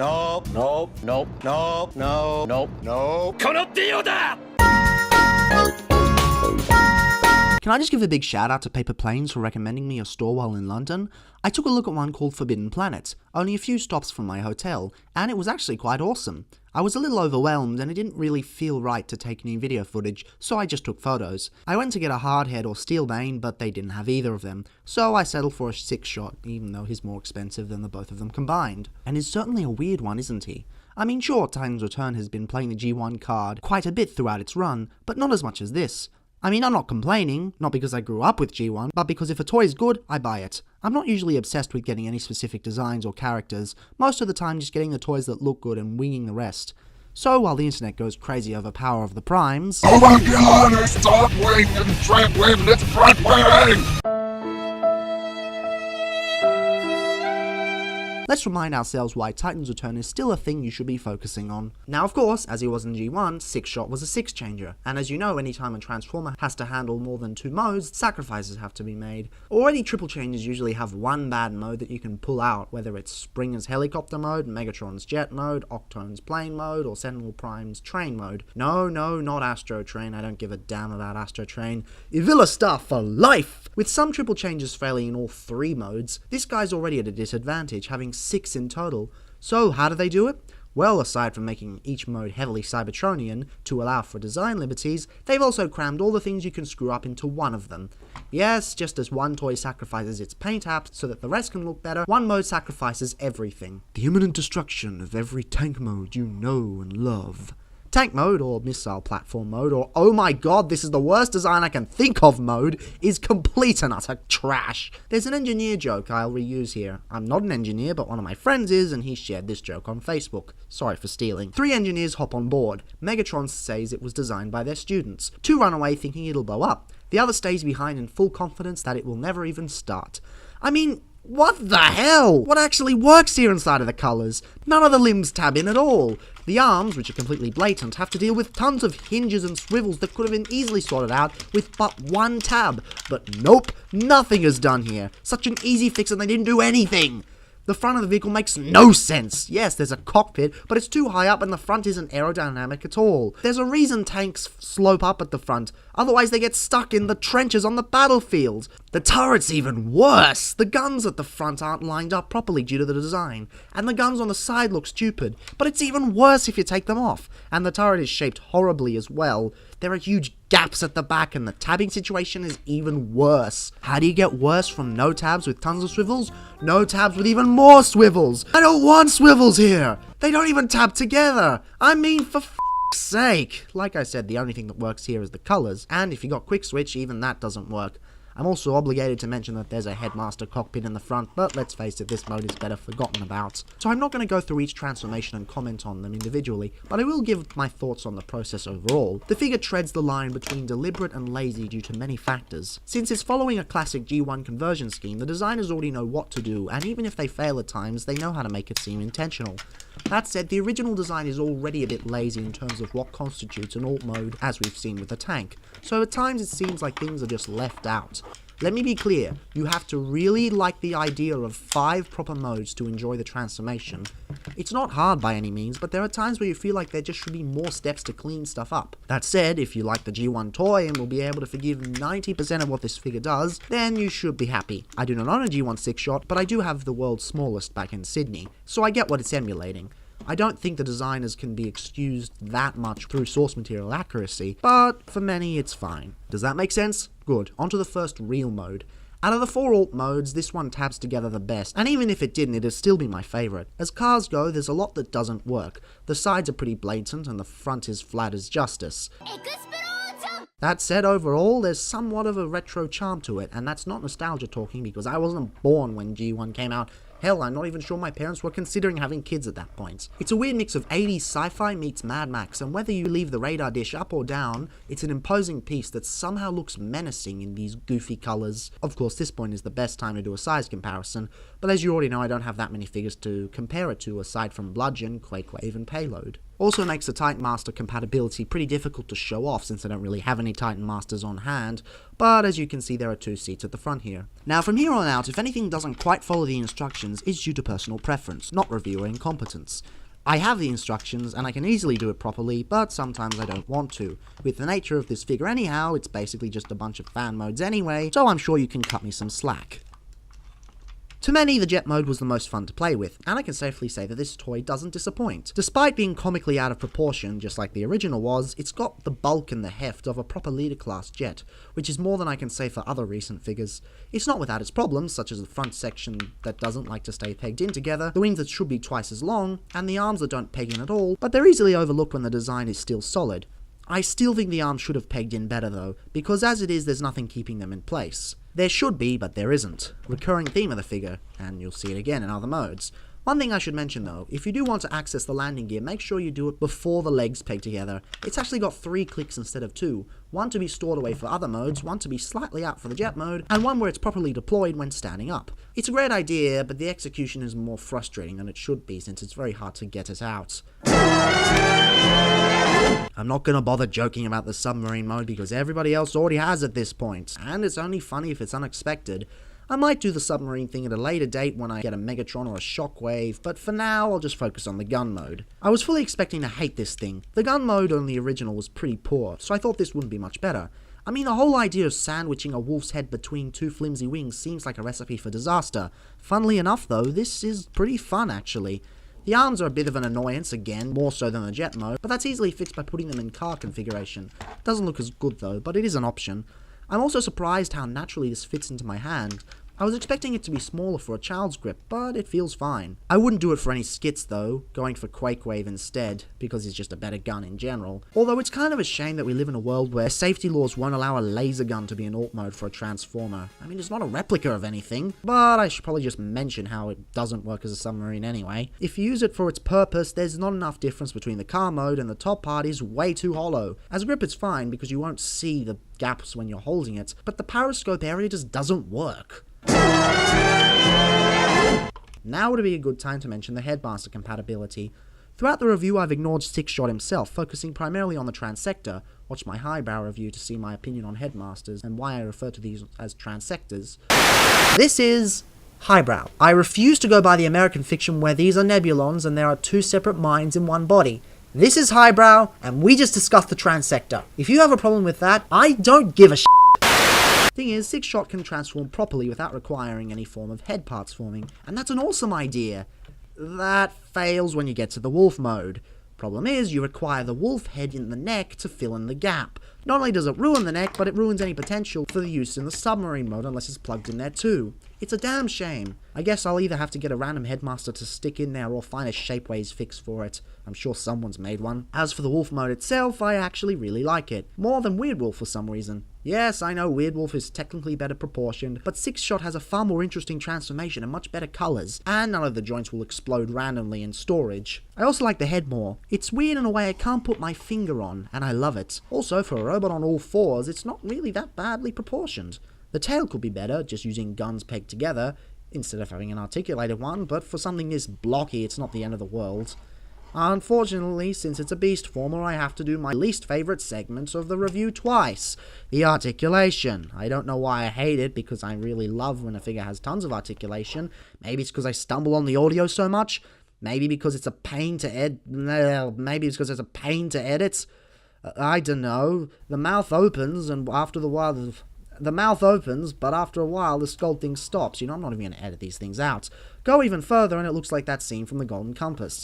Nope. Nope. Nope. Nope. No. Nope. Nope. Can I just give a big shout out to Paper Planes for recommending me a store while in London? I took a look at one called Forbidden Planet, only a few stops from my hotel, and it was actually quite awesome. I was a little overwhelmed and it didn't really feel right to take any video footage, so I just took photos. I went to get a hardhead or steelbane, but they didn't have either of them, so I settled for a Sixshot, even though he's more expensive than the both of them combined. And he's certainly a weird one, isn't he? I mean, sure, Titan's Return has been playing the G1 card quite a bit throughout its run, but not as much as this. I mean, I'm not complaining, not because I grew up with G1, but because if a toy is good, I buy it. I'm not usually obsessed with getting any specific designs or characters, most of the time just getting the toys that look good and winging the rest. So while the internet goes crazy over Power of the Primes... Oh my god, stop wing and trap wing, it's front wing! Let's remind ourselves why Titan's Return is still a thing you should be focusing on. Now of course, as he was in G1, Sixshot was a six changer, and as you know, anytime a Transformer has to handle more than two modes, sacrifices have to be made. Already triple changes usually have one bad mode that you can pull out, whether it's Springer's helicopter mode, Megatron's jet mode, Octone's plane mode, or Sentinel Prime's train mode. No, not Astro Train, I don't give a damn about Astro Train. Evilla Star for life! With some triple changes failing in all three modes, this guy's already at a disadvantage, having 6 in total. So how do they do it? Well, aside from making each mode heavily Cybertronian to allow for design liberties, they've also crammed all the things you can screw up into one of them. Yes, just as one toy sacrifices its paint apps so that the rest can look better, one mode sacrifices everything. The imminent destruction of every tank mode you know and love. Tank mode, or missile platform mode, or oh my god, this is the worst design I can think of mode, is complete and utter trash. There's an engineer joke I'll reuse here. I'm not an engineer, but one of my friends is, and he shared this joke on Facebook. Sorry for stealing. 3 engineers hop on board. Megatron says it was designed by their students. 2 run away thinking it'll blow up. The other stays behind in full confidence that it will never even start. I mean, what the hell? What actually works here inside of the colours? None of the limbs tab in at all. The arms, which are completely blatant, have to deal with tons of hinges and swivels that could have been easily sorted out with but one tab. But nope, nothing is done here. Such an easy fix and they didn't do anything. The front of the vehicle makes no sense. Yes, there's a cockpit, but it's too high up and the front isn't aerodynamic at all. There's a reason tanks slope up at the front, otherwise they get stuck in the trenches on the battlefield. The turret's even worse. The guns at the front aren't lined up properly due to the design, and the guns on the side look stupid, but it's even worse if you take them off, and the turret is shaped horribly as well. There are huge gaps at the back and the tabbing situation is even worse. How do you get worse from no tabs with tons of swivels? No tabs with even more swivels. I don't want swivels here. They don't even tab together. I mean, for f***'s sake. Like I said, the only thing that works here is the colors, and if you got quick switch, even that doesn't work. I'm also obligated to mention that there's a Headmaster cockpit in the front, but let's face it, this mode is better forgotten about. So I'm not going to go through each transformation and comment on them individually, but I will give my thoughts on the process overall. The figure treads the line between deliberate and lazy due to many factors. Since it's following a classic G1 conversion scheme, the designers already know what to do, and even if they fail at times, they know how to make it seem intentional. That said, the original design is already a bit lazy in terms of what constitutes an alt mode, as we've seen with the tank, so at times it seems like things are just left out. Let me be clear, you have to really like the idea of 5 proper modes to enjoy the transformation. It's not hard by any means, but there are times where you feel like there just should be more steps to clean stuff up. That said, if you like the G1 toy and will be able to forgive 90% of what this figure does, then you should be happy. I do not own a G1 Sixshot, but I do have the world's smallest back in Sydney, so I get what it's emulating. I don't think the designers can be excused that much through source material accuracy, but for many it's fine. Does that make sense? Good. On to the first real mode. Out of the 4 alt modes, this one tabs together the best, and even if it didn't, it'd still be my favourite. As cars go, there's a lot that doesn't work. The sides are pretty blatant, and the front is flat as justice. That said, overall, there's somewhat of a retro charm to it, and that's not nostalgia talking because I wasn't born when G1 came out. Hell, I'm not even sure my parents were considering having kids at that point. It's a weird mix of 80s sci-fi meets Mad Max, and whether you leave the radar dish up or down, it's an imposing piece that somehow looks menacing in these goofy colours. Of course, this point is the best time to do a size comparison, but as you already know, I don't have that many figures to compare it to aside from Bludgeon, Quakewave, and Payload. Also makes the Titan Master compatibility pretty difficult to show off since I don't really have any Titan Masters on hand, but as you can see there are 2 seats at the front here. Now from here on out, if anything doesn't quite follow the instructions, it's due to personal preference, not reviewer incompetence. I have the instructions and I can easily do it properly, but sometimes I don't want to. With the nature of this figure anyhow, it's basically just a bunch of fan modes anyway, so I'm sure you can cut me some slack. To many, the jet mode was the most fun to play with, and I can safely say that this toy doesn't disappoint. Despite being comically out of proportion, just like the original was, it's got the bulk and the heft of a proper leader class jet, which is more than I can say for other recent figures. It's not without its problems, such as the front section that doesn't like to stay pegged in together, the wings that should be twice as long, and the arms that don't peg in at all, but they're easily overlooked when the design is still solid. I still think the arms should have pegged in better though, because as it is there's nothing keeping them in place. There should be, but there isn't. Recurring theme of the figure, and you'll see it again in other modes. One thing I should mention though, if you do want to access the landing gear, make sure you do it before the legs peg together. It's actually got 3 clicks instead of 2. One to be stored away for other modes, one to be slightly out for the jet mode, and one where it's properly deployed when standing up. It's a great idea, but the execution is more frustrating than it should be since it's very hard to get it out. I'm not gonna bother joking about the submarine mode because everybody else already has at this point, and it's only funny if it's unexpected. I might do the submarine thing at a later date when I get a Megatron or a Shockwave, but for now I'll just focus on the gun mode. I was fully expecting to hate this thing. The gun mode on the original was pretty poor, so I thought this wouldn't be much better. I mean, the whole idea of sandwiching a wolf's head between 2 flimsy wings seems like a recipe for disaster. Funnily enough though, this is pretty fun actually. The arms are a bit of an annoyance again, more so than the jet mode, but that's easily fixed by putting them in car configuration. Doesn't look as good though, but it is an option. I'm also surprised how naturally this fits into my hand. I was expecting it to be smaller for a child's grip, but it feels fine. I wouldn't do it for any skits though, going for Quakewave instead, because it's just a better gun in general. Although it's kind of a shame that we live in a world where safety laws won't allow a laser gun to be in alt mode for a Transformer. I mean, it's not a replica of anything, but I should probably just mention how it doesn't work as a submarine anyway. If you use it for its purpose, there's not enough difference between the car mode and the top part is way too hollow. As a grip it's fine because you won't see the gaps when you're holding it, but the periscope area just doesn't work. Now would be a good time to mention the Headmaster compatibility. Throughout the review I've ignored Sixshot himself, focusing primarily on the Transector. Watch my highbrow review to see my opinion on Headmasters and why I refer to these as Transectors. This is highbrow. I refuse to go by the American fiction where these are nebulons and there are 2 separate minds in one body. This is highbrow, and we just discussed the Transector. If you have a problem with that, I don't give a shit. Thing is, Sixshot can transform properly without requiring any form of head parts forming, and that's an awesome idea. That fails when you get to the wolf mode. Problem is, you require the wolf head in the neck to fill in the gap. Not only does it ruin the neck, but it ruins any potential for the use in the submarine mode unless it's plugged in there too. It's a damn shame. I guess I'll either have to get a random Headmaster to stick in there or find a Shapeways fix for it. I'm sure someone's made one. As for the wolf mode itself, I actually really like it. More than Weird Wolf for some reason. Yes, I know Weird Wolf is technically better proportioned, but Sixshot has a far more interesting transformation and much better colours, and none of the joints will explode randomly in storage. I also like the head more. It's weird in a way I can't put my finger on, and I love it. Also, for a robot on all 4s, it's not really that badly proportioned. The tail could be better, just using guns pegged together, instead of having an articulated one, but for something this blocky, it's not the end of the world. Unfortunately, since it's a beast former, I have to do my least favourite segment of the review twice, the articulation. I don't know why I hate it, because I really love when a figure has tons of articulation. Maybe it's because I stumble on the audio so much. Maybe because it's a pain to Maybe it's because it's a pain to edit. I don't know. The mouth opens, and after the while... The mouth opens, but after a while the sculpting stops. You know, I'm not even going to edit these things out. Go even further and it looks like that scene from The Golden Compass.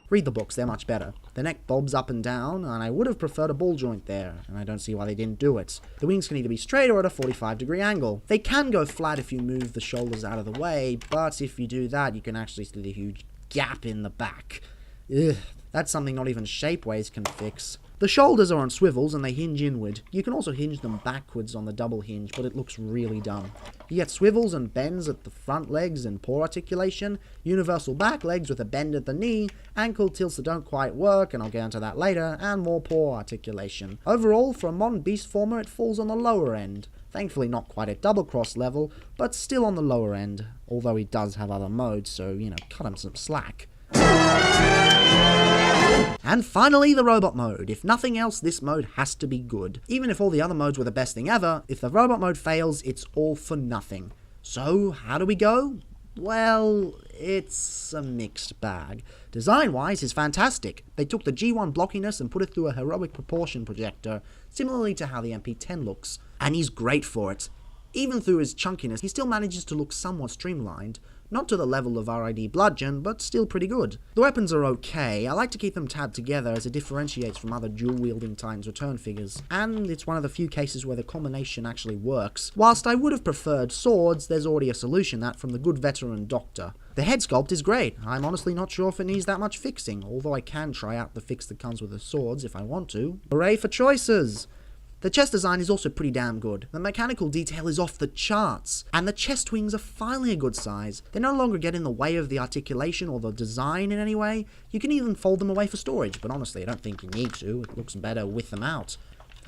Read the books, they're much better. The neck bobs up and down, and I would have preferred a ball joint there, and I don't see why they didn't do it. The wings can either be straight or at a 45-degree angle. They can go flat if you move the shoulders out of the way, but if you do that, you can actually see the huge gap in the back. Ugh, that's something not even Shapeways can fix. The shoulders are on swivels and they hinge inward. You can also hinge them backwards on the double hinge, but it looks really dumb. You get swivels and bends at the front legs and poor articulation, universal back legs with a bend at the knee, ankle tilts that don't quite work, and I'll get into that later, and more poor articulation. Overall, for a modern beast former, it falls on the lower end. Thankfully not quite at double cross level, but still on the lower end, although he does have other modes, so, cut him some slack. And finally, the robot mode. If nothing else, this mode has to be good. Even if all the other modes were the best thing ever, if the robot mode fails, it's all for nothing. So, how do we go? Well, it's a mixed bag. Design-wise, it's fantastic. They took the G1 blockiness and put it through a heroic proportion projector, similarly to how the MP10 looks. And he's great for it. Even through his chunkiness, he still manages to look somewhat streamlined. Not to the level of RID Bludgeon, but still pretty good. The weapons are okay. I like to keep them tabbed together as it differentiates from other dual-wielding Titans Return figures, and it's one of the few cases where the combination actually works. Whilst I would have preferred swords, there's already a solution that from the good veteran Doctor. The head sculpt is great. I'm honestly not sure if it needs that much fixing, although I can try out the fix that comes with the swords if I want to. Hooray for choices! The chest design is also pretty damn good. The mechanical detail is off the charts, and the chest wings are finally a good size. They no longer get in the way of the articulation or the design in any way. You can even fold them away for storage, but honestly I don't think you need to. It looks better with them out.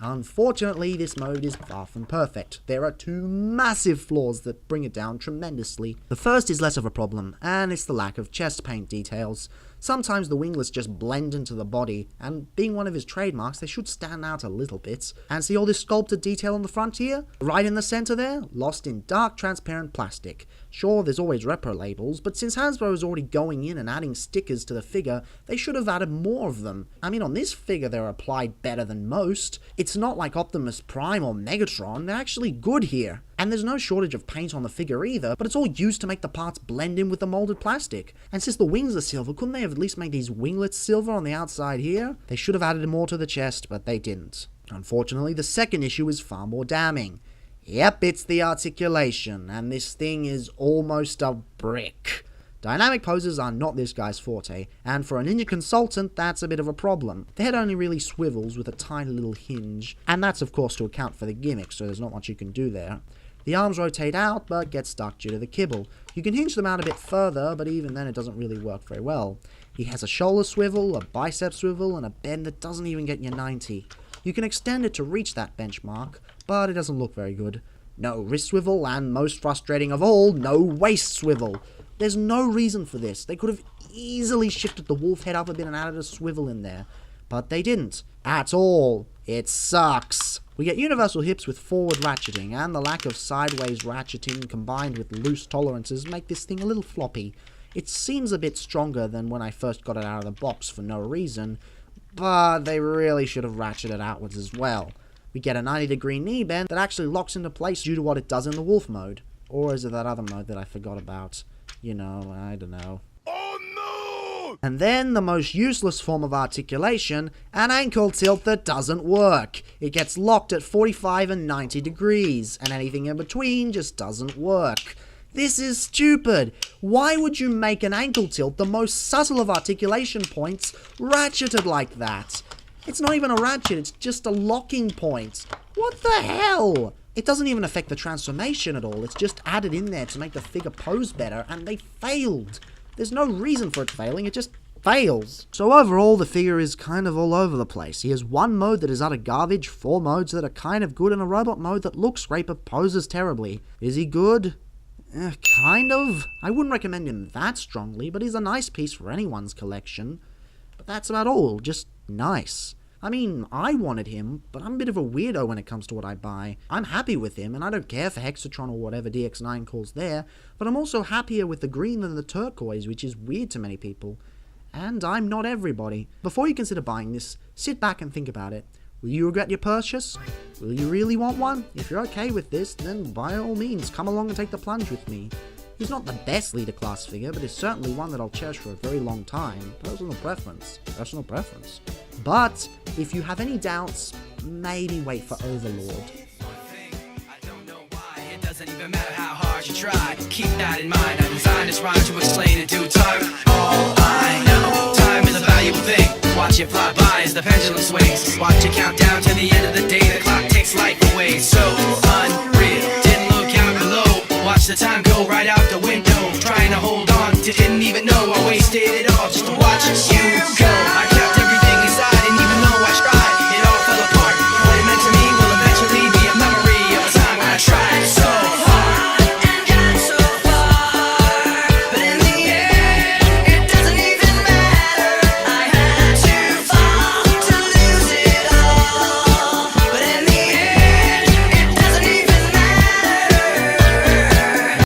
Unfortunately, this mode is far from perfect. There are two massive flaws that bring it down tremendously. The first is less of a problem, and it's the lack of chest paint details. Sometimes the winglets just blend into the body, and being one of his trademarks, they should stand out a little bit. And see all this sculpted detail on the front here? Right in the center there? Lost in dark transparent plastic. Sure, there's always repro labels, but since Hasbro is already going in and adding stickers to the figure, they should have added more of them. I mean, on this figure they're applied better than most. It's not like Optimus Prime or Megatron, they're actually good here. And there's no shortage of paint on the figure either, but it's all used to make the parts blend in with the molded plastic. And since the wings are silver, couldn't they have at least made these winglets silver on the outside here? They should have added more to the chest, but they didn't. Unfortunately, the second issue is far more damning. Yep, it's the articulation, and this thing is almost a brick. Dynamic poses are not this guy's forte, and for a ninja consultant, that's a bit of a problem. The head only really swivels with a tiny little hinge, and that's of course to account for the gimmick, so there's not much you can do there. The arms rotate out, but get stuck due to the kibble. You can hinge them out a bit further, but even then it doesn't really work very well. He has a shoulder swivel, a bicep swivel, and a bend that doesn't even get you 90. You can extend it to reach that benchmark, but it doesn't look very good. No wrist swivel, and most frustrating of all, no waist swivel. There's no reason for this. They could have easily shifted the wolf head up a bit and added a swivel in there. But they didn't. At all. It sucks. We get universal hips with forward ratcheting, and the lack of sideways ratcheting combined with loose tolerances make this thing a little floppy. It seems a bit stronger than when I first got it out of the box for no reason, but they really should have ratcheted outwards as well. We get a 90-degree knee bend that actually locks into place due to what it does in the wolf mode. Or is it that other mode that I forgot about? I don't know. Oh no! And then the most useless form of articulation, an ankle tilt that doesn't work. It gets locked at 45 and 90 degrees, and anything in between just doesn't work. This is stupid. Why would you make an ankle tilt, the most subtle of articulation points, ratcheted like that? It's not even a ratchet, it's just a locking point. What the hell? It doesn't even affect the transformation at all, it's just added in there to make the figure pose better, and they failed. There's no reason for it failing, it just fails. So overall, the figure is kind of all over the place. He has one mode that is utter garbage, 4 modes that are kind of good, and a robot mode that looks great but poses terribly. Is he good? Kind of. I wouldn't recommend him that strongly, but he's a nice piece for anyone's collection. But that's about all, just nice. I mean, I wanted him, but I'm a bit of a weirdo when it comes to what I buy. I'm happy with him, and I don't care for Hexatron or whatever DX9 calls there, but I'm also happier with the green than the turquoise, which is weird to many people. And I'm not everybody. Before you consider buying this, sit back and think about it. Will you regret your purchase? Will you really want one? If you're okay with this, then by all means, come along and take the plunge with me. He's not the best leader class figure, but he's certainly one that I'll cherish for a very long time. Personal preference. Personal preference. But, if you have any doubts, maybe wait for Overlord. Doesn't even matter how hard you try. Keep that in mind. I designed this rhyme to explain in due time. All I know, time is a valuable thing. Watch it fly by as the pendulum swings. Watch it count down to the end of the day. The clock takes life away. So unreal. Didn't look out below. Watch the time go right out the window. Trying to hold on, didn't even know I wasted it all just to watch you go.